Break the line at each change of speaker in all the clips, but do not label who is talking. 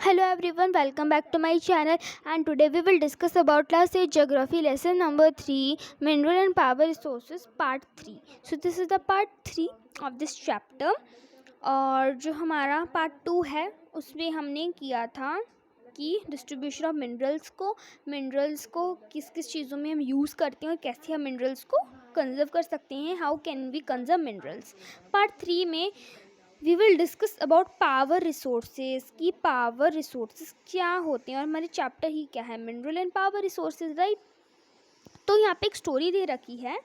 Hello everyone, welcome back to my channel, and today we will discuss about class 8 geography lesson number 3, mineral and power resources part 3. So this is the part 3 of this chapter. और जो हमारा part 2 है उसमें हमने किया था कि distribution of minerals को किस किस चीज़ों में हम यूज़ करते हैं और कैसे हम मिनरल्स को कंजर्व कर सकते हैं, how can we conserve minerals. Part 3 में we will discuss about power resources कि पावर रिसोर्सेज क्या होते हैं और हमारे चैप्टर ही क्या है, mineral and power resources, right. तो यहाँ पे एक स्टोरी दे रखी है,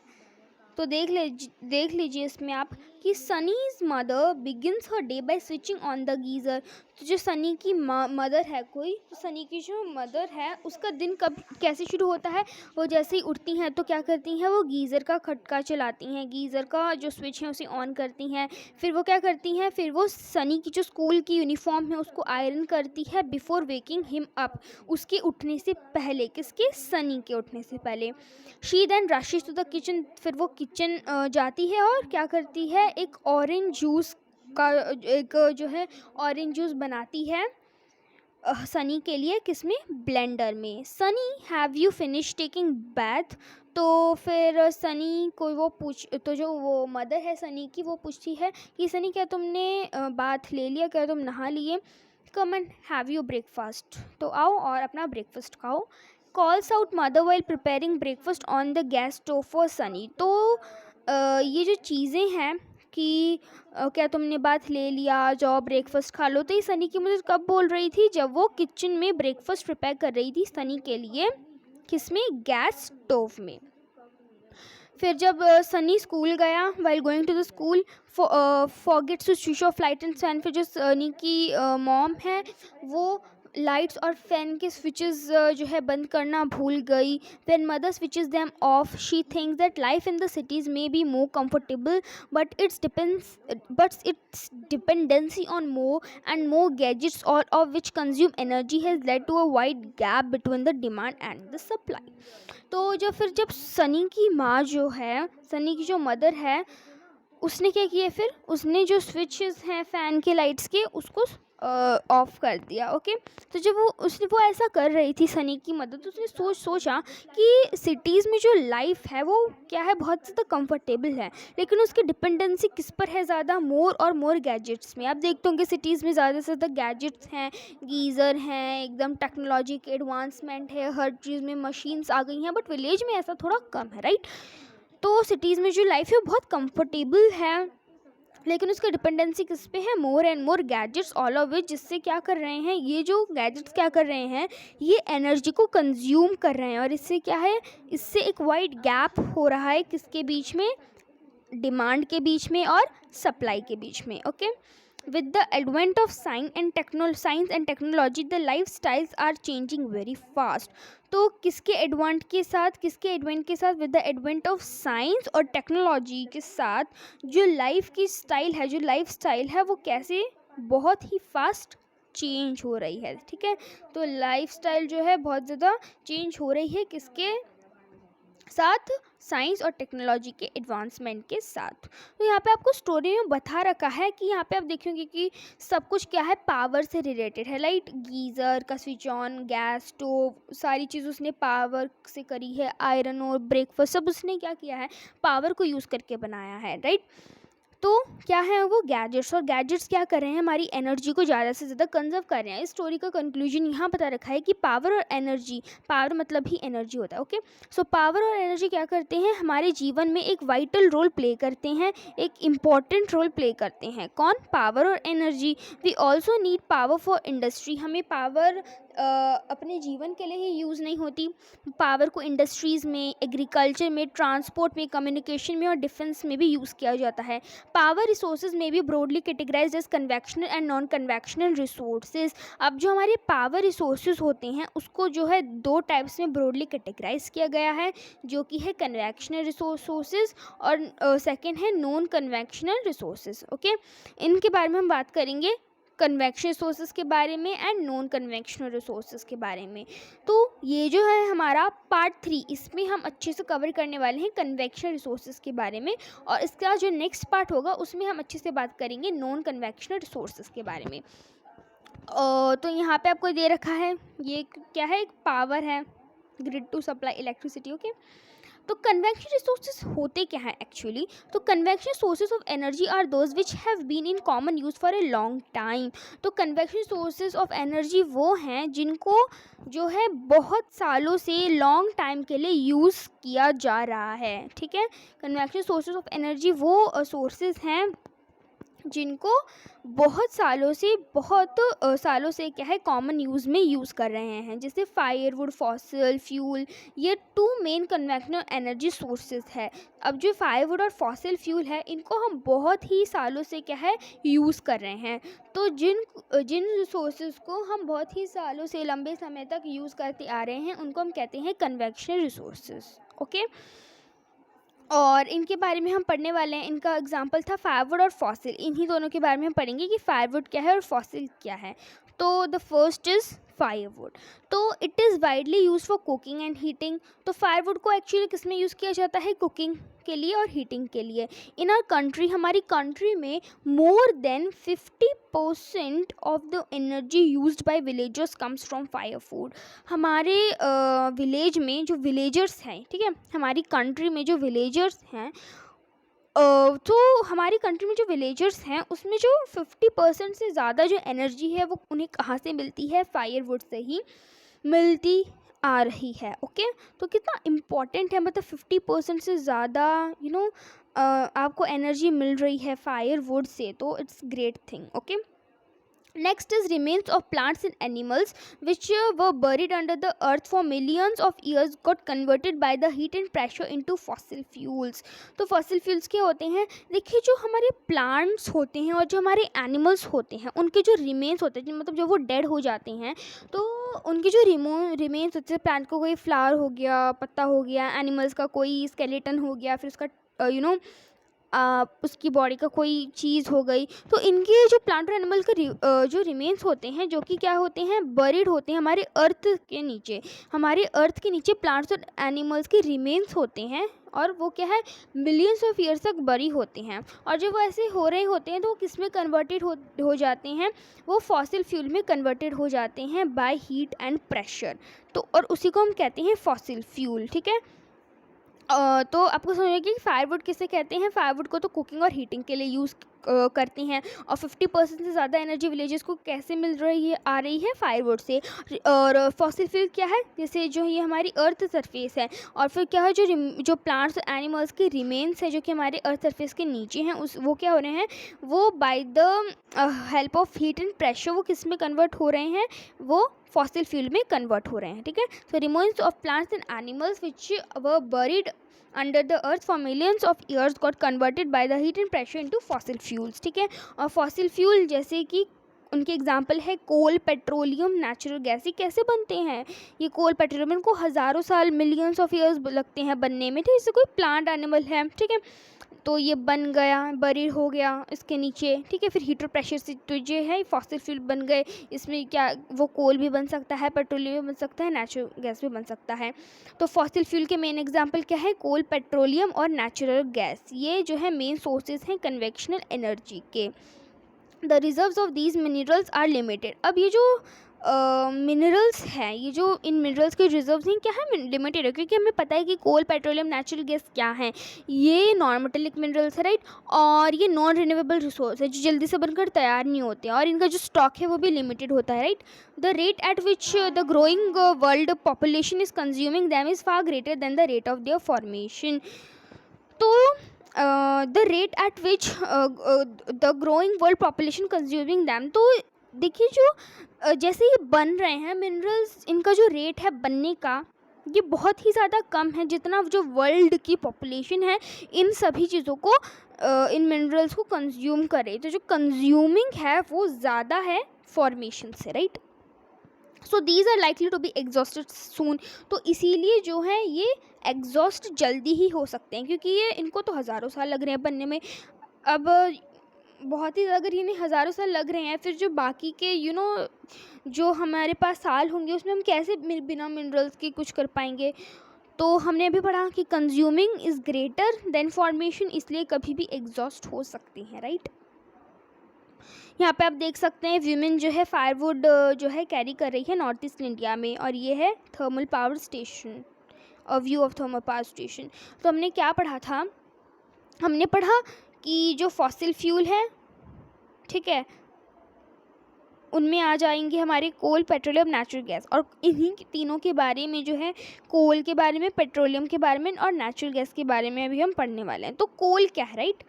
तो देख लीजिए इसमें आप कि Sunny's mother begins her day by switching on the geyser. तो जो सनी की मदर है तो सनी की जो मदर है उसका दिन कैसे शुरू होता है. वो जैसे ही उठती हैं तो क्या करती हैं, वो गीज़र का खटका चलाती हैं, गीज़र का जो स्विच है उसे ऑन करती हैं. फिर वो क्या करती हैं, फिर वो सनी की जो स्कूल की यूनिफॉर्म है उसको आयरन करती है बिफोर वेकिंग हिम अप, उसके उठने से पहले. किसके? सनी के उठने से पहले. She then rushes to the kitchen, फिर वो किचन जाती है और क्या करती है, एक ऑरेंज जूस बनाती है सनी के लिए. किसमें? ब्लेंडर में. Sunny have you finish taking bath. तो फिर सनी को जो वो मदर है सनी की, वो पूछती है कि सनी क्या तुमने बाथ ले लिया, क्या तुम नहा लिए, come and have you breakfast, तो आओ और अपना ब्रेकफास्ट खाओ. Calls out mother while preparing breakfast on the gas stove for Sunny. तो ये जो चीज़ें हैं कि क्या तुमने बात ले लिया, जाओ ब्रेकफास्ट खा लो, तो ये सनी की मुझे कब बोल रही थी, जब वो किचन में ब्रेकफास्ट प्रिपेयर कर रही थी सनी के लिए. किसमें? गैस स्टोव में. फिर जब सनी स्कूल गया, while going to the school forgets to switch off light and fan. फिर जो सनी की मॉम है वो लाइट्स और फैन के स्विचेस जो है बंद करना भूल गई. When mother switches them off she thinks that life in the cities may be more comfortable, but it's dependency on more and more gadgets, all of which consume energy has led to a wide gap between the demand and the supply. तो जब सनी की माँ जो है, सनी की जो mother है, उसने क्या किया, फिर उसने जो स्विचेस हैं फ़ैन के लाइट्स के उसको ऑफ कर दिया. ओके. तो जब वो ऐसा कर रही थी सनी की मदद, तो उसने सोचा कि सिटीज़ में जो लाइफ है वो क्या है, बहुत ज़्यादा कंफर्टेबल है, लेकिन उसकी डिपेंडेंसी किस पर है ज़्यादा, मोर और मोर गैजेट्स में. आप देखते होंगे सिटीज़ में ज़्यादा से ज़्यादा गैजेट्स हैं, गीज़र हैं, एकदम टेक्नोलॉजी के एडवांसमेंट है, हर चीज़ में मशीन्स आ गई हैं, बट विलेज में ऐसा थोड़ा कम है, राइट. तो सिटीज़ में जो लाइफ है वो बहुत कंफर्टेबल है, लेकिन उसकी डिपेंडेंसी किस पे है, मोर and more gadgets, all of विच, जिससे क्या कर रहे हैं, ये जो गैजेट्स क्या कर रहे हैं, ये एनर्जी को कंज्यूम कर रहे हैं. और इससे क्या है, इससे एक वाइड गैप हो रहा है किसके बीच में, डिमांड के बीच में और सप्लाई के बीच में. Okay. With the advent of science and technology, the lifestyles are changing very fast. तो किसके एडवेंट के साथ, with the advent of science और टेक्नोलॉजी के साथ, जो लाइफ स्टाइल है वो कैसे बहुत ही फास्ट चेंज हो रही है. ठीक है. तो लाइफ स्टाइल जो है बहुत ज़्यादा चेंज हो रही है किसके साथ, साइंस और टेक्नोलॉजी के एडवांसमेंट के साथ. तो यहाँ पे आपको स्टोरी में बता रखा है कि यहाँ पे आप देखेंगे कि सब कुछ क्या है, पावर से रिलेटेड है, राइट. गीज़र का स्विच ऑन, गैस स्टोव, सारी चीज़ उसने पावर से करी है. आयरन और ब्रेकफास्ट सब उसने क्या किया है, पावर को यूज़ करके बनाया है, राइट. तो क्या है वो गैजेट्स, और गैजेट्स क्या कर रहे हैं, हमारी एनर्जी को ज़्यादा से ज़्यादा कंजर्व कर रहे हैं. इस स्टोरी का कंक्लूजन यहाँ बता रखा है कि पावर और एनर्जी, पावर मतलब ही एनर्जी होता है. ओके. सो पावर और एनर्जी क्या करते हैं, हमारे जीवन में एक वाइटल रोल प्ले करते हैं, एक इम्पॉर्टेंट रोल प्ले करते हैं. कौन? पावर और energy. We also need power for industry. हमें पावर अपने जीवन के लिए ही यूज़ नहीं होती, पावर को इंडस्ट्रीज़ में, एग्रीकल्चर में, ट्रांसपोर्ट में, कम्युनिकेशन में और डिफेंस में भी यूज़ किया जाता है. पावर रिसोर्सेज में भी broadly categorised as convectional and non convectional resources. अब जो हमारे पावर रिसोर्सेज होते हैं उसको जो है दो टाइप्स में ब्रॉडली कैटेगराइज किया गया है, जो कि है कन्वेक्शनल रिसोर्सेज और सेकेंड है नॉन कन्वेक्शनल रिसोर्सेज. ओके. इनके बारे में हम बात करेंगे, कन्वेक्शन रिसोर्सेज के बारे में एंड नॉन कन्वेक्शनल रिसोर्सेज के बारे में. तो ये जो है हमारा पार्ट 3, इसमें हम अच्छे से कवर करने वाले हैं कन्वेक्शन रिसोर्सेज के बारे में, और इसका जो नेक्स्ट पार्ट होगा उसमें हम अच्छे से बात करेंगे नॉन कन्वेक्शनल रिसोर्सेज के बारे में. तो यहाँ पे आपको दे रखा है, ये क्या है, एक पावर है, grid to supply electricity. Okay, तो कन्वेक्शन रिसोर्सेज होते क्या हैं एक्चुअली? तो convection sources of energy are those which have been in common use for a long time. तो कन्वेक्शन सोर्सेज ऑफ एनर्जी वो हैं जिनको जो है बहुत सालों से लॉन्ग टाइम के लिए यूज़ किया जा रहा है। ठीक है, कन्वेक्शन सोर्सेज ऑफ एनर्जी वो सोर्सेज हैं जिनको बहुत सालों से क्या है, कॉमन यूज़ में यूज़ कर रहे हैं, जैसे फायरवुड, फॉसिल फ्यूल, ये two main convectional energy sources है। अब जो फायरवुड और फॉसिल फ्यूल है, इनको हम बहुत ही सालों से क्या है, यूज़ कर रहे हैं। तो जिन जिन रिसोर्सेज को हम बहुत ही सालों से लंबे समय तक यूज़ करते आ रहे हैं, उनको हम कहते हैं कन्वेक्शनल रिसोर्सेज। ओके, और इनके बारे में हम पढ़ने वाले हैं। इनका एग्जांपल था फायरवुड और फॉसिल। इन्हीं दोनों के बारे में हम पढ़ेंगे कि फायरवुड क्या है और फॉसिल क्या है। तो द फर्स्ट इज़ फायरवुड। तो it is widely use for cooking and heating. तो फायरवुड को एक्चुअली किस में यूज़ किया जाता है? कुकिंग के लिए और हीटिंग के लिए। इन आवर कंट्री, हमारी कंट्री में more than 50% of the energy used by villagers comes from firewood. हमारे विलेज में जो विलेजर्स हैं, ठीक है, हमारी कंट्री में जो विलेजर्स हैं, तो हमारी कंट्री में जो विलेजर्स हैं उसमें जो 50% से ज़्यादा जो एनर्जी है वो उन्हें कहाँ से मिलती है? फायरवुड से ही मिलती आ रही है। ओके, तो कितना इम्पॉर्टेंट है, मतलब 50% से ज़्यादा आपको एनर्जी मिल रही है फायरवुड से, तो it's great thing. Okay, next is remains of plants and animals which were buried under the earth for millions of years got converted by the heat and pressure into fossil fuels। तो fossil fuels क्या होते हैं? देखिए, जो हमारे plants होते हैं और जो हमारे animals होते हैं, उनके जो remains होते हैं, मतलब जब वो dead हो जाते हैं, तो उनके जो remains होते हैं, प्लांट को कोई फ्लावर हो गया, पत्ता हो गया, एनिमल्स का कोई स्केलेटन हो गया, फिर उसका उसकी बॉडी का कोई चीज़ हो गई, तो इनके जो प्लांट और एनिमल के जो रिमेन्स होते हैं, जो कि क्या होते हैं, बरीड होते हैं हमारे अर्थ के नीचे। हमारे अर्थ के नीचे प्लांट्स और एनिमल्स के रिमेन्स होते हैं, और वो क्या है, मिलियंस ऑफ ईयर्स तक बरी होते हैं। और जब वो ऐसे हो रहे होते हैं तो वो किस में कन्वर्टेड हो जाते हैं? वो फॉसिल फ्यूल में कन्वर्टेड हो जाते हैं बाय हीट एंड प्रेशर। तो और उसी को हम कहते हैं फॉसिल फ्यूल। ठीक है, तो आपको समझिए कि फायरवुड किसे कहते हैं? फायरवुड को तो कुकिंग और हीटिंग के लिए यूज़ करती हैं। और 50% से ज़्यादा एनर्जी विलेजेस को कैसे मिल रही है? आ रही है फायरवुड से। और फॉसिल फ्यूल क्या है? जैसे जो ये हमारी अर्थ सरफेस है, और फिर क्या है, जो प्लांट्स और एनिमल्स के रिमेन्स हैं जो कि हमारे अर्थ सरफेस के नीचे हैं, वो क्या हो रहे हैं, वो by the help of heat and pressure वो किस में कन्वर्ट हो रहे हैं? वो फॉसिल फ्यूल में कन्वर्ट हो रहे हैं। ठीक है, so remains of plants and animals which were buried under the earth for millions of years got converted by the heat and pressure into fossil fuels. ठीक है, और फॉसिल फ्यूल जैसे कि उनके एग्जाम्पल है कोल, पेट्रोलियम, नेचुरल गैस। ये कैसे बनते हैं? ये कोल, पेट्रोलियम, इनको हज़ारों साल, मिलियंस ऑफ ईयर्स लगते हैं बनने में। ठीक है, इससे कोई प्लांट एनिमल है, ठीक है, तो ये बन गया, बरीड हो गया इसके नीचे। ठीक है, फिर हीटर प्रेशर से तो ये है फॉसिल फ्यूल बन गए। इसमें क्या, वो कोल भी बन सकता है, पेट्रोलियम भी बन सकता है, नेचुरल गैस भी बन सकता है। तो फॉसिल फ्यूल के मेन एग्जांपल क्या है? कोल, पेट्रोलियम और नेचुरल गैस। ये जो है मेन सोर्सेज हैं कन्वेक्शनल एनर्जी के। The reserves of these minerals are limited. अब ये जो मिनरल्स हैं, ये जो इन मिनरल्स के रिजर्व्स हैं, क्या है, लिमिटेड है, क्योंकि हमें पता है कि कोल, पेट्रोलियम, नेचुरल गैस क्या है, ये नॉन मेटेलिक मिनरल्स है, राइट, और ये नॉन रिन्यूएबल रिसोर्स है जो जल्दी से बनकर तैयार नहीं होते हैं, और इनका जो स्टॉक है वो भी लिमिटेड होता है, right. The rate at which the growing world population is consuming them is far greater than the rate of their formation. तो the rate at which the growing world population consuming them, तो देखिए जो जैसे ये बन रहे हैं minerals, इनका जो रेट है बनने का, ये बहुत ही ज़्यादा कम है जितना जो वर्ल्ड की पॉपुलेशन है इन सभी चीज़ों को, इन मिनरल्स को कंज्यूम करे। तो जो कंज्यूमिंग है वो ज़्यादा है फॉर्मेशन से, right. So these are likely to be exhausted soon. तो इसीलिए जो है ये एग्जॉस्ट जल्दी ही हो सकते हैं, क्योंकि ये इनको तो हज़ारों साल लग रहे हैं बनने में। अब बहुत ही, अगर इन्हें हज़ारों साल लग रहे हैं, फिर जो बाकी के जो हमारे पास साल होंगे उसमें हम कैसे बिना मिनरल्स के कुछ कर पाएंगे? तो हमने अभी पढ़ा कि consuming is greater than formation, इसलिए कभी भी एग्जॉस्ट हो सकती हैं, राइट। यहाँ पे आप देख सकते हैं वीमेन जो है फायरवुड जो है कैरी कर रही है नॉर्थ ईस्ट इंडिया में, और ये है thermal power station, a view of thermal power station. तो हमने क्या पढ़ा था, हमने पढ़ा कि जो फॉसिल फ्यूल है, ठीक है, उनमें आ जाएंगे हमारे कोल, पेट्रोलियम, नेचुरल गैस, और इन्हीं तीनों के बारे में जो है, कोल के बारे में, पेट्रोलियम के बारे में और नेचुरल गैस के बारे में अभी हम पढ़ने वाले हैं। तो कोल क्या है, राइट?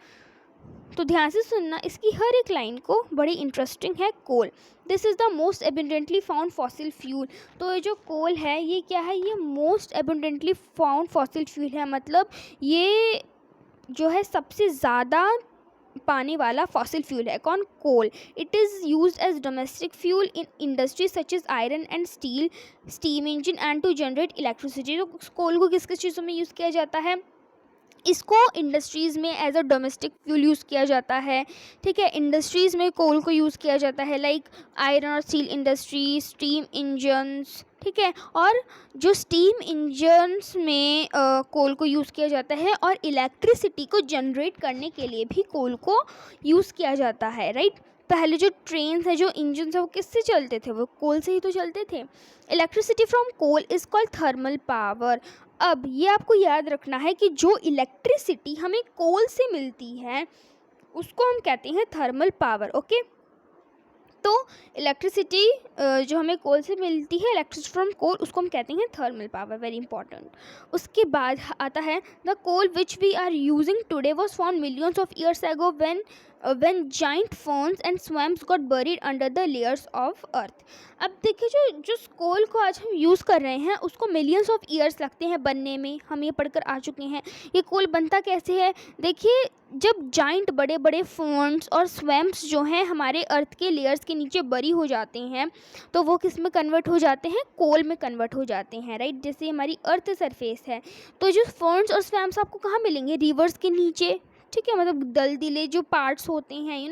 तो ध्यान से सुनना, इसकी हर एक लाइन को, बड़ी इंटरेस्टिंग है। Coal, this is the most abundantly found fossil fuel. तो ये जो कोल है ये क्या है, ये most abundantly found fossil fuel है, मतलब ये जो है सबसे ज़्यादा पाने वाला फॉसिल फ्यूल है। कौन? Coal. It is used as domestic fuel in industry such as iron and steel, steam engine and to generate electricity. तो कोल को किस किस चीज़ों में यूज़ किया जाता है? इसको इंडस्ट्रीज़ में as a domestic fuel use किया जाता है, ठीक है। इंडस्ट्रीज़ में कोल को यूज़ किया जाता है, लाइक आयरन और स्टील इंडस्ट्री, स्टीम इंजन्स, ठीक है। और जो स्टीम इंजन्स में कोल को यूज़ किया जाता है, और इलेक्ट्रिसिटी को जनरेट करने के लिए भी कोल को यूज़ किया जाता है, राइट। पहले जो ट्रेन है, जो इंजन है, वो किससे चलते थे? वो कोल से ही तो चलते थे। Electricity from coal is called thermal power. अब ये आपको याद रखना है कि जो इलेक्ट्रिसिटी हमें कोल से मिलती है उसको हम कहते हैं थर्मल पावर, ओके। तो इलेक्ट्रिसिटी जो हमें कोल से मिलती है, इलेक्ट्रिसिटी फ्रॉम कोल, उसको हम कहते हैं थर्मल पावर, वेरी इंपॉर्टेंट। उसके बाद आता है the coal which we are using today was found millions of years ago when giant ferns and swamps got buried under the layers of earth। अब देखिए जो कोल को आज हम यूज़ कर रहे हैं उसको मिलियंस ऑफ ईयर्स लगते हैं बनने में, हम ये पढ़कर आ चुके हैं। ये कोल बनता कैसे है? देखिए, जब जाइंट बड़े बड़े फर्न्स और स्वैम्प्स जो हैं हमारे अर्थ के लेयर्स के नीचे बरी हो जाते हैं, तो वो किस में कन्वर्ट हो जाते हैं? कोल में कन्वर्ट हो जाते हैं, राइट। जैसे हमारी अर्थ सरफेस है, तो जो फर्न्स और स्वैम्प्स आपको कहाँ मिलेंगे? रिवर्स के नीचे, ठीक है। मतलब दलदले जो पार्ट्स होते हैं,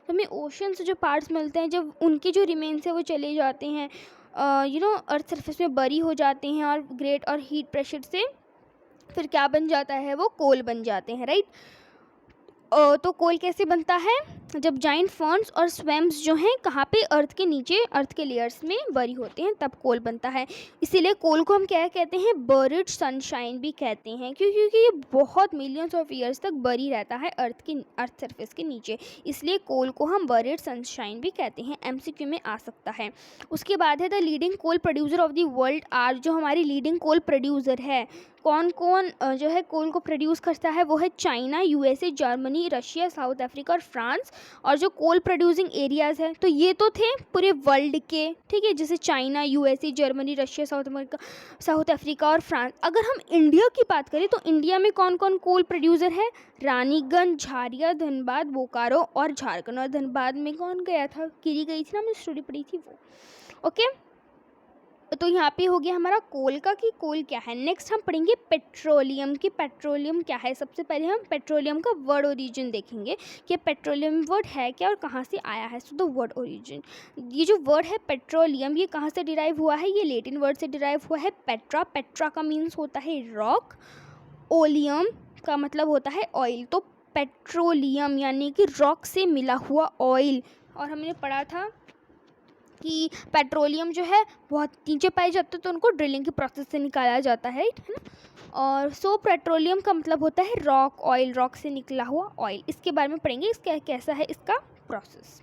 हमें ओशन से जो पार्ट्स मिलते हैं, जब उनके जो रिमेन्स है वो चले जाते हैं अर्थ सरफेस में बरी हो जाते हैं, और ग्रेट और हीट प्रेशर से फिर क्या बन जाता है? वो कोल बन जाते हैं, राइट। तो कोल कैसे बनता है? जब जाइंट फर्न्स और स्वैम्प्स जो हैं कहाँ पे? अर्थ के नीचे, अर्थ के लेयर्स में बरी होते हैं, तब कोल बनता है। इसीलिए कोल को हम क्या कहते हैं? बरिड सनशाइन भी कहते हैं, क्योंकि ये बहुत मिलियंस ऑफ ईयर्स तक बरी रहता है अर्थ सरफेस के नीचे, इसलिए कोल को हम बरिड सनशाइन भी कहते हैं। एमसीक्यू में आ सकता है। उसके बाद है the leading coal producer of the world are. जो हमारी लीडिंग कोल प्रोड्यूसर है, कौन कौन जो है कोल को प्रोड्यूस करता है? वो है China, USA, Germany, Russia, south Africa और फ्रांस। और जो कोल प्रोड्यूसिंग एरियाज़ हैं, तो ये तो थे पूरे वर्ल्ड के, ठीक है, जैसे China, USA, Germany, Russia, south Africa और फ्रांस। अगर हम इंडिया की बात करें तो इंडिया में कौन कौन कोल प्रोड्यूसर है? रानीगंज, झारिया, धनबाद, बोकारो और झारखंड। और धनबाद में कौन गया था? गिरी गई थी ना, हमने स्टोरी पढ़ी थी वो, ओके। तो यहाँ पे हो गया हमारा कोल का कि कोल क्या है। नेक्स्ट हम पढ़ेंगे पेट्रोलियम की। पेट्रोलियम क्या है? सबसे पहले हम पेट्रोलियम का वर्ड ओरिजिन देखेंगे कि पेट्रोलियम वर्ड है क्या और कहाँ से आया है। सो द वर्ड ओरिजिन, ये जो वर्ड है पेट्रोलियम, ये कहाँ से डिराइव हुआ है? ये लैटिन वर्ड से डिराइव हुआ है पेट्रा। पेट्रा का मीन्स होता है रॉक, ओलियम का मतलब होता है ऑयल। तो पेट्रोलियम यानी कि रॉक से मिला हुआ ऑयल। और हमने पढ़ा था कि पेट्रोलियम जो है बहुत नीचे पाए जाते हैं, तो उनको ड्रिलिंग की प्रोसेस से निकाला जाता है ना। और सो पेट्रोलियम का मतलब होता है रॉक, ऑयल, रॉक से निकला हुआ ऑयल। इसके बारे में पढ़ेंगे, इसका कैसा है इसका process.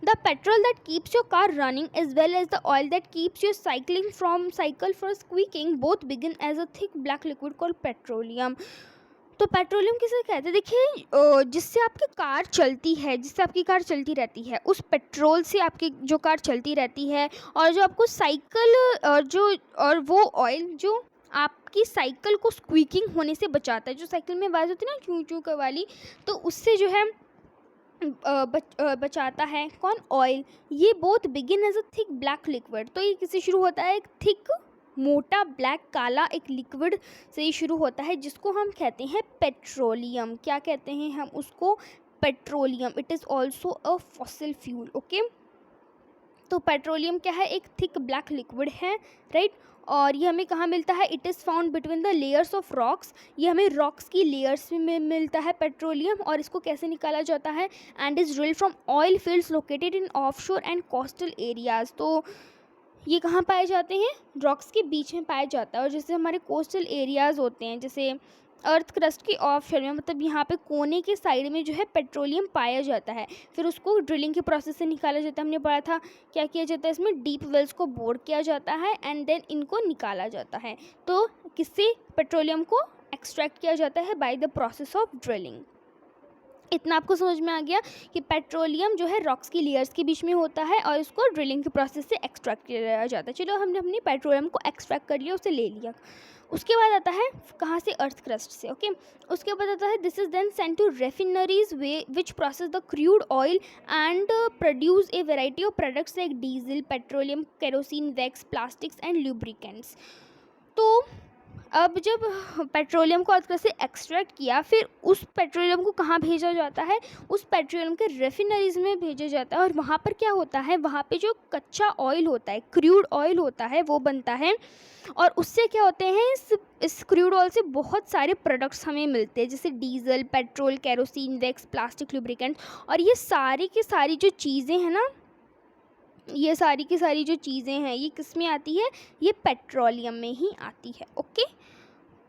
The petrol that keeps your car running as well as the oil that keeps your cycle for squeaking both begin as a thick black liquid called petroleum. तो पेट्रोलियम किसे कहते हैं? देखिए, जिससे आपकी कार चलती है, जिससे आपकी कार चलती रहती है, उस पेट्रोल से आपकी जो कार चलती रहती है, और जो आपको साइकिल और वो ऑयल जो आपकी साइकिल को स्क्वीकिंग होने से बचाता है, जो साइकिल में आवाज़ होती है ना चू चू का वाली, तो उससे जो है बचाता है। कौन? ऑयल। ये both begin as a thick black liquid. तो ये किससे शुरू होता है? एक थिक, मोटा, ब्लैक, काला एक लिक्विड से ही शुरू होता है, जिसको हम कहते हैं पेट्रोलियम। क्या कहते हैं हम उसको? Petroleum. It is also a fossil fuel, okay. तो पेट्रोलियम क्या है, एक थिक ब्लैक लिक्विड है, राइट। और ये हमें कहाँ मिलता है, it is found between the layers of rocks, ये हमें रॉक्स की लेयर्स में मिलता है पेट्रोलियम। और इसको कैसे निकाला जाता है, and is drilled from oil fields located in offshore and coastal areas. तो ये कहाँ पाए जाते हैं, रॉक्स के बीच में पाया जाता है। और जैसे हमारे कोस्टल एरियाज़ होते हैं, जैसे अर्थ क्रस्ट के ऑफ शोर में, मतलब यहाँ पे कोने के साइड में जो है पेट्रोलियम पाया जाता है। फिर उसको ड्रिलिंग के प्रोसेस से निकाला जाता है। हमने पढ़ा था क्या किया जाता है, इसमें डीप वेल्स को बोर किया जाता है एंड देन इनको निकाला जाता है। तो किससे पेट्रोलियम को एक्सट्रैक्ट किया जाता है, by the process of drilling. इतना आपको समझ में आ गया कि पेट्रोलियम जो है रॉक्स की लेयर्स के बीच में होता है और इसको ड्रिलिंग के प्रोसेस से एक्सट्रैक्ट किया जाता है। चलो हमने अपनी पेट्रोलियम को एक्सट्रैक्ट कर लिया, उसे ले लिया। उसके बाद आता है कहाँ से, अर्थ क्रस्ट से, ओके। उसके बाद आता है this is then sent to refineries way which process the crude oil and produce a variety of products like diesel, petroleum, kerosene, wax, plastics and lubricants. तो अब जब पेट्रोलियम को अर्थ से एक्सट्रैक्ट किया, फिर उस पेट्रोलियम को कहाँ भेजा जाता है, उस पेट्रोलियम के रेफिनरीज में भेजा जाता है। और वहाँ पर क्या होता है, वहाँ पे जो कच्चा ऑयल होता है, क्रूड ऑयल होता है, वो बनता है। और उससे क्या होते हैं, इस क्रूड ऑयल से बहुत सारे प्रोडक्ट्स हमें मिलते हैं, जैसे diesel, petrol, kerosene, wax, plastic, lubricant. और ये सारी की सारी जो चीज़ें हैं ना, ये सारी की सारी जो चीज़ें हैं, ये किस में आती है, ये पेट्रोलियम में ही आती है, ओके।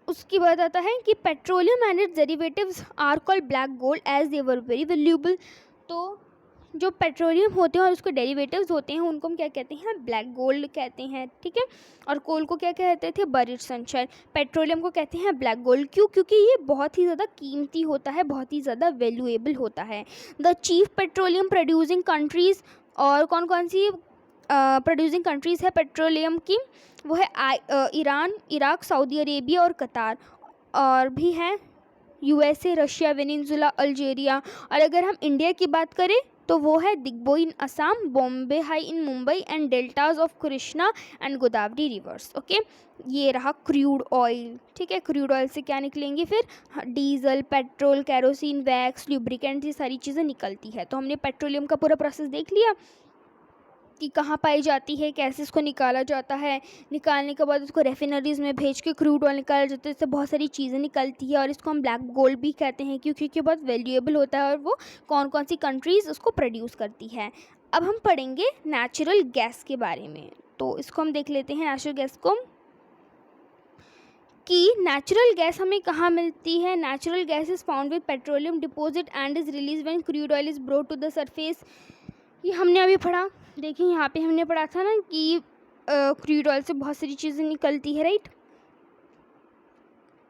उसके बाद आता है कि petroleum and its derivatives are called black gold as they were very valuable. तो जो पेट्रोलियम होते हैं और उसके डेरिवेटिव्स होते हैं, उनको हम क्या कहते हैं, ब्लैक गोल्ड कहते हैं, ठीक है। और कोल को क्या कहते थे, बरीड सनशाइन। पेट्रोलियम को कहते हैं ब्लैक गोल्ड, क्यों, क्योंकि ये बहुत ही ज़्यादा कीमती होता है, बहुत ही ज़्यादा वैल्यूएबल होता है। The chief petroleum producing countries, और कौन कौन सी प्रोड्यूसिंग कंट्रीज़ है पेट्रोलियम की, वो है ईरान, इराक, सऊदी अरेबिया और कतार। और भी हैं यूएसए, रशिया, वेनेजुला, अल्जीरिया। और अगर हम इंडिया की बात करें तो वो है Digboi in Assam, Bombay High in Mumbai and deltas of Krishna and Godavari rivers, okay. ये रहा क्रूड ऑयल, ठीक है। क्रूड ऑयल से क्या निकलेंगे फिर, diesel, petrol, kerosene, wax, lubricant, ये सारी चीज़ें निकलती है। तो हमने पेट्रोलियम का पूरा प्रोसेस देख लिया कि कहाँ पाई जाती है, कैसे इसको निकाला जाता है। निकालने के बाद उसको रेफिनरीज़ में भेज के क्रूड ऑयल निकाला जाता है, इससे बहुत सारी चीज़ें निकलती है। और इसको हम ब्लैक गोल्ड भी कहते हैं, क्योंकि ये बहुत वैल्यूएबल होता है और वो कौन कौन सी कंट्रीज़ उसको प्रोड्यूस करती है। अब हम पढ़ेंगे नेचुरल गैस के बारे में, तो इसको हम देख लेते हैं नेचुरल गैस को, कि नेचुरल गैस हमें कहाँ मिलती है। Natural gas is found with petroleum deposit and is release when crude oil is brought to the surface. ये हमने अभी पढ़ा, देखिए यहाँ पे हमने पढ़ा था ना कि क्रूड ऑयल से बहुत सारी चीज़ें निकलती है, राइट।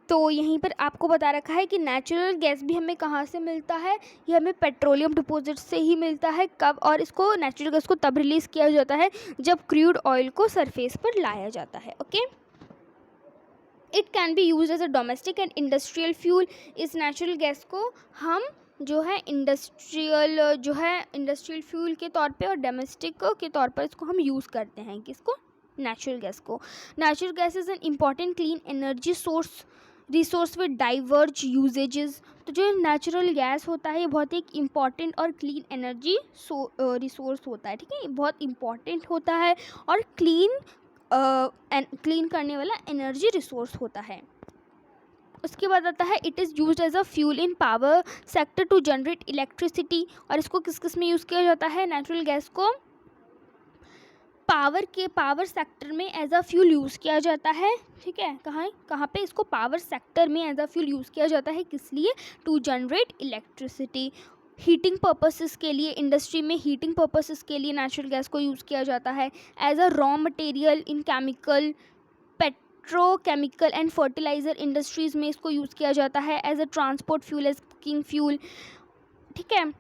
तो यहीं पर आपको बता रखा है कि नेचुरल गैस भी हमें कहाँ से मिलता है, ये हमें पेट्रोलियम डिपॉजिट से ही मिलता है। कब, और इसको नेचुरल गैस को तब रिलीज़ किया जाता है जब क्रूड ऑयल को सरफेस पर लाया जाता है, okay. It can be use as a domestic and industrial fuel. इस नेचुरल गैस को हम जो है इंडस्ट्रियल फ्यूल के तौर पे और डोमेस्टिक के तौर पर इसको हम यूज़ करते हैं। किसको, नेचुरल गैस को। Natural gas is an important clean energy resource with diverge usages. तो जो नेचुरल गैस होता है ये बहुत एक इम्पॉर्टेंट और क्लीन एनर्जी रिसोर्स होता है, ठीक है। बहुत इम्पॉर्टेंट होता है और क्लीन करने वाला एनर्जी रिसोर्स होता है। उसके बाद आता है it is used as a fuel in power sector to generate electricity. और इसको किस किस में यूज़ किया जाता है, नेचुरल गैस को पावर सेक्टर में एज अ फ्यूल यूज़ किया जाता है, ठीक है। कहाँ पे इसको पावर सेक्टर में एज अ फ्यूल यूज़ किया जाता है, किस लिए, to generate electricity. Heating purposes के लिए, इंडस्ट्री में हीटिंग पर्पसेस के लिए नेचुरल गैस को यूज़ किया जाता है। As a raw material in chemical, petrochemical and fertiliser industries में इसको यूज़ किया जाता है। As a transport fuel, as cooking fuel, ठीक है।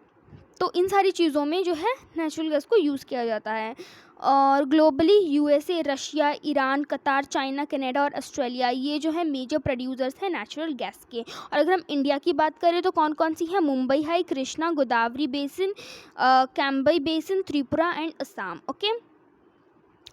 तो इन सारी चीज़ों में जो है नेचुरल गैस को यूज़ किया जाता है। और ग्लोबली यूएसए, रशिया, ईरान, कतार, चाइना, कनाडा और ऑस्ट्रेलिया, ये जो है मेजर प्रोड्यूसर्स हैं नेचुरल गैस के। और अगर हम इंडिया की बात करें तो कौन कौन सी है, Mumbai High, Krishna, Godavari basin, Cambay basin, Tripura and Assam, okay.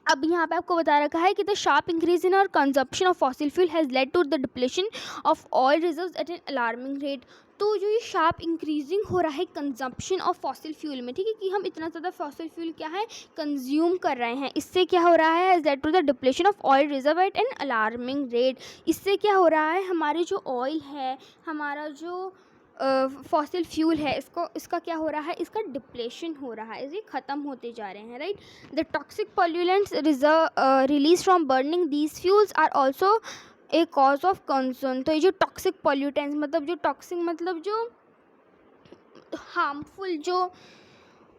अब यहाँ पे आपको बता रखा है कि the sharp increase in our consumption of fossil fuel has led to the depletion of oil reserves at an alarming rate. तो जो ये शार्प इंक्रीजिंग हो रहा है कंजम्पशन ऑफ फॉसिल फ्यूल में, ठीक है, कि हम इतना ज़्यादा फॉसिल फ्यूल क्या है कंज्यूम कर रहे हैं, इससे क्या हो रहा है, is that to the depletion of oil reserve at an alarming rate. इससे क्या हो रहा है, हमारे जो ऑयल है, हमारा जो फॉसिल फ्यूल है, इसका क्या हो रहा है, इसका डिप्लेशन हो रहा है, ये ख़त्म होते जा रहे हैं, right. The toxic pollutants release from burning these fuels are also a cause of concern. तो ये जो टॉक्सिक पॉल्यूटेंट्स मतलब जो टॉक्सिक मतलब जो हार्मफुल जो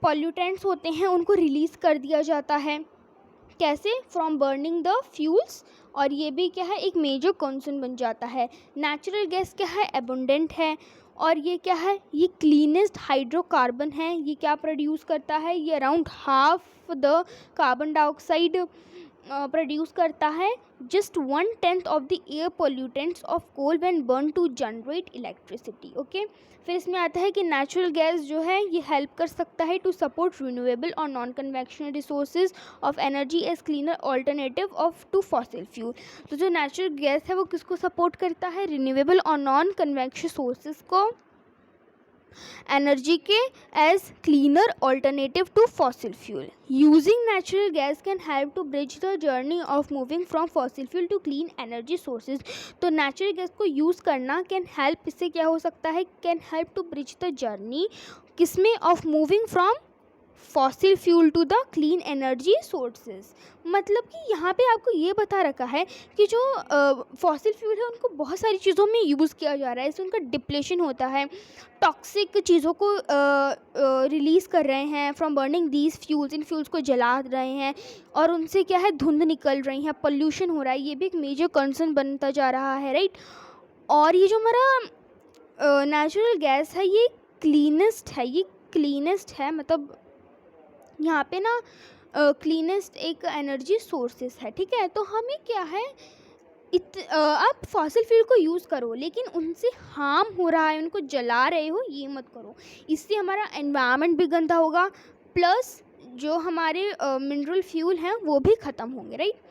पॉल्यूटेंट्स होते हैं उनको रिलीज़ कर दिया जाता है, कैसे, फ्रॉम बर्निंग द फ्यूल्स, और ये भी क्या है एक मेजर कंसर्न बन जाता है। नेचुरल गैस क्या है, एबंडेंट है, और ये क्या है, ये क्लीनेस्ट हाइड्रोकार्बन है। ये क्या प्रोड्यूस करता है, ये around half the carbon dioxide produce करता है, just 1/10 of the air pollutants of coal when burn to generate electricity. Okay, फिर इसमें आता है कि नेचुरल गैस जो है ये हेल्प कर सकता है टू सपोर्ट रिन्यूएबल और non conventional resources of energy as cleaner alternative of to fossil fuel. तो जो नेचुरल गैस है वो किसको सपोर्ट करता है, रिन्यूएबल और नॉन कन्वेंशनल सोर्सेज को, एनर्जी के as cleaner alternative to fossil fuel. Using natural gas can help to bridge the journey of moving from fossil fuel to clean energy sources. तो natural gas को use करना can help, इससे क्या हो सकता है, can help to bridge the journey किसमें, of moving from fossil fuel to the clean energy sources. मतलब कि यहाँ पे आपको ये बता रखा है कि जो फॉसिल फ्यूल है उनको बहुत सारी चीज़ों में यूज़ किया जा रहा है, इससे उनका डिप्लेशन होता है, टॉक्सिक चीज़ों को रिलीज़ कर रहे हैं from burning these fuels, in fuels को जला रहे हैं और उनसे क्या है धुंध निकल रही है, पोल्यूशन हो रहा है, ये भी एक मेजर कंसर्न बनता जा रहा है, राइट। और ये जो हमारा नेचुरल गैस है ये क्लीनेस्ट है, मतलब यहाँ पे ना क्लीनेस्ट एक एनर्जी सोर्सेस है, ठीक है। तो हमें क्या है, आप फॉसिल फ्यूल को यूज़ करो लेकिन उनसे हार्म हो रहा है, उनको जला रहे हो, ये मत करो, इससे हमारा एनवायरनमेंट भी गंदा होगा, प्लस जो हमारे मिनरल फ्यूल हैं वो भी ख़त्म होंगे, राइट।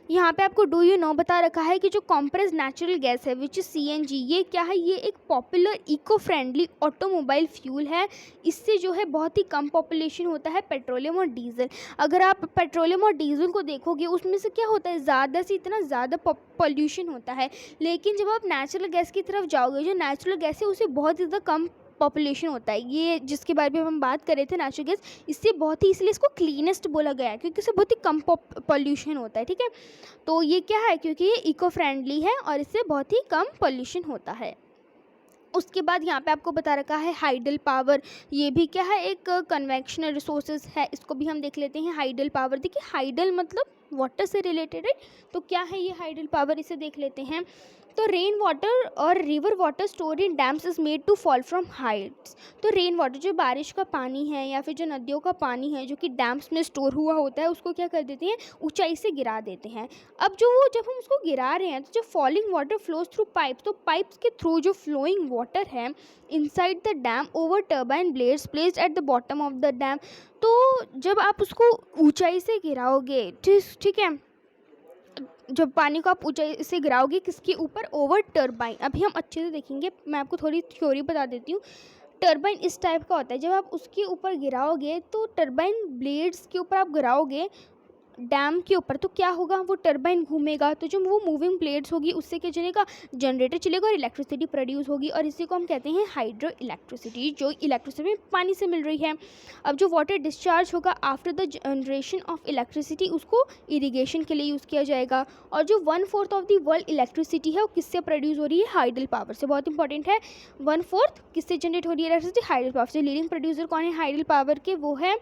यहाँ पे आपको डू यू नो बता रखा है कि जो कॉम्प्रेस्ड नेचुरल गैस है विच इज़ CNG, ये क्या है, ये एक popular eco friendly automobile fuel है। इससे जो है बहुत ही कम पॉपुलेशन होता है पेट्रोलियम और डीजल। अगर आप पेट्रोलियम और डीजल को देखोगे उसमें से क्या होता है, ज़्यादा से इतना ज़्यादा पॉल्यूशन होता है, लेकिन जब आप नेचुरल गैस की तरफ जाओगे, जो नेचुरल गैस है उसे बहुत ज़्यादा कम पॉपुलेशन होता है। ये जिसके बारे में हम बात कर रहे थे नेचुरल गैस, इससे बहुत ही, इसलिए इसको क्लीनेस्ट बोला गया है क्योंकि इससे बहुत ही कम पॉल्यूशन होता है, ठीक है। तो ये क्या है, क्योंकि ये इको फ्रेंडली है और इससे बहुत ही कम पॉल्यूशन होता है। उसके बाद यहाँ पे आपको बता रखा है हाइडल पावर, ये भी क्या है एक कन्वेंशनल रिसोर्सेज है, इसको भी हम देख लेते हैं। हाइडल पावर, देखिए हाइडल मतलब वाटर से रिलेटेड है, तो क्या है ये हाइडल पावर, इसे देख लेते हैं। तो रेन वाटर और river water store in dams is made to fall from heights. तो रेन वाटर जो बारिश का पानी है या फिर जो नदियों का पानी है जो कि डैम्स में स्टोर हुआ होता है, उसको क्या कर देते हैं, ऊंचाई से गिरा देते हैं। अब जब हम उसको गिरा रहे हैं तो जो falling water flows through pipes, तो पाइप्स के थ्रू जो फ्लोइंग वाटर है inside the dam over turbine blades placed at the bottom of the dam. तो जब आप उसको ऊंचाई से गिराओगे, ठीक है, जब पानी को आप ऊंचाई से गिराओगे किसके ऊपर, ओवर टर्बाइन। अभी हम अच्छे से देखेंगे, मैं आपको थोड़ी थ्योरी बता देती हूँ। टर्बाइन इस टाइप का होता है, जब आप उसके ऊपर गिराओगे तो टर्बाइन ब्लेड्स के ऊपर आप गिराओगे डैम के ऊपर, तो क्या होगा, वो टर्बाइन घूमेगा, तो जो वो मूविंग प्लेट्स होगी उससे क्या चलेगा, जनरेटर चलेगा और इलेक्ट्रिसिटी प्रोड्यूस होगी, और इसी को हम कहते हैं हाइड्रो इलेक्ट्रिसिटी, जो इलेक्ट्रिसिटी पानी से मिल रही है। अब जो वाटर डिस्चार्ज होगा after the generation of electricity, उसको इरीगेशन के लिए यूज़ किया जाएगा। और जो 1/4 ऑफ द वर्ल्ड इलेक्ट्रिसिटी है वो किससे प्रोड्यूस हो रही है, हाइडल पावर से। बहुत इंपॉर्टेंट है, 1/4 किससे जनरेट हो रही है इलेक्ट्रिसिटी, हाइडल पावर से। लीडिंग प्रोड्यूसर कौन है हाइडल पावर के, वो है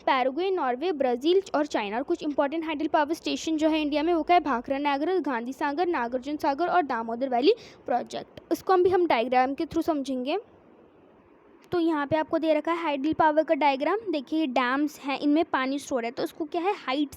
पैराग्वे, नॉर्वे, ब्राज़ील और चाइना। और कुछ इंपॉर्टेंट हाइडल पावर स्टेशन जो है इंडिया में वो क्या है, भाखरा नगर, गांधी सागर, नागार्जुन सागर और दामोदर वैली प्रोजेक्ट। इसको हम डायग्राम के थ्रू समझेंगे। तो यहाँ पे आपको दे रखा है हाइडल पावर का डायग्राम, देखिए डैम्स हैं, इनमें पानी स्टोर है, तो इसको क्या है हाइट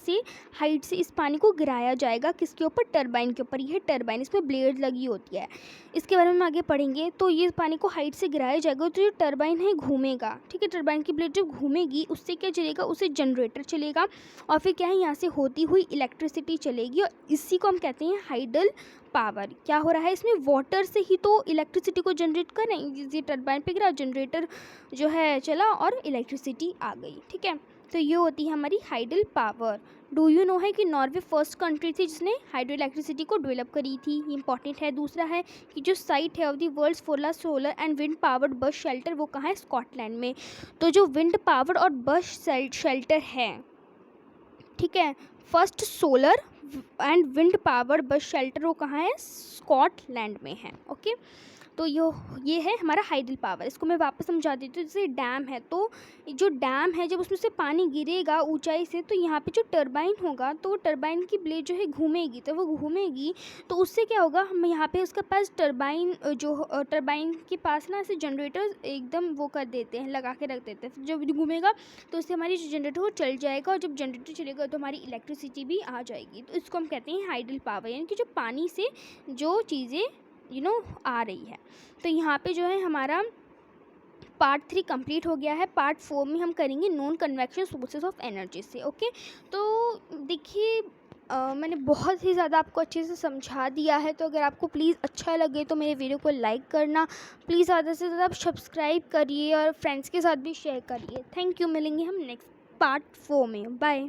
से इस पानी को गिराया जाएगा, किसके ऊपर, टरबाइन के ऊपर। यह टरबाइन, इसमें ब्लेड लगी होती है, इसके बारे में हम आगे पढ़ेंगे। तो ये पानी को हाइट से गिराया जाएगा, तो जो टरबाइन है घूमेगा, ठीक है, टरबाइन की ब्लेड जब घूमेगी उससे क्या चलेगा, उससे जनरेटर चलेगा और फिर क्या है यहाँ से होती हुई इलेक्ट्रिसिटी चलेगी, और इसी को हम कहते हैं हाइडल पावर, क्या हो रहा है इसमें, वाटर से ही तो इलेक्ट्रिसिटी को जनरेट कर रहे हैं, ये टरबाइन पे गिरा, जनरेटर जो है चला और इलेक्ट्रिसिटी आ गई, ठीक है। तो ये होती है हमारी hydel power. Do you know है कि नॉर्वे फर्स्ट कंट्री थी जिसने हाइड्रो इलेक्ट्रिसिटी को डेवलप करी थी, ये इंपॉर्टेंट है। दूसरा है कि जो साइट है of the world's first solar and wind powered bus shelter, वो कहाँ है, स्कॉटलैंड में। तो जो विंड पावर्ड और बस शेल्टर है, ठीक है, first solar and wind powered bus shelter वो कहाँ है, स्कॉटलैंड में है, ओके। तो ये है हमारा हाइडल पावर। इसको मैं वापस समझा देती हूँ। जैसे डैम है, तो जो डैम है जब उसमें से पानी गिरेगा ऊंचाई से, तो यहाँ पे जो टरबाइन होगा तो वो टरबाइन की ब्लेड जो है घूमेगी, तो वो घूमेगी तो उससे क्या होगा, हम यहाँ पे उसके पास टरबाइन के पास ना ऐसे जनरेटर एकदम वो कर देते हैं, लगा के रख देते हैं। जब घूमेगा तो उससे हमारी जो जनरेटर वो चल जाएगा, और जब जनरेटर चलेगा तो हमारी इलेक्ट्रिसिटी भी आ जाएगी। तो इसको हम कहते हैं हाइडल पावर, यानी कि जो पानी से जो चीज़ें आ रही है। तो यहाँ पे जो है हमारा पार्ट 3 कंप्लीट हो गया है। पार्ट 4 में हम करेंगे non convection sources of energy से, ओके। तो देखिए मैंने बहुत ही ज़्यादा आपको अच्छे से समझा दिया है। तो अगर आपको प्लीज़ अच्छा लगे तो मेरे वीडियो को लाइक करना, प्लीज़ ज़्यादा से ज़्यादा आप सब्सक्राइब करिए और फ्रेंड्स के साथ भी शेयर करिए। थैंक यू, मिलेंगे हम नेक्स्ट पार्ट 4 में। बाय।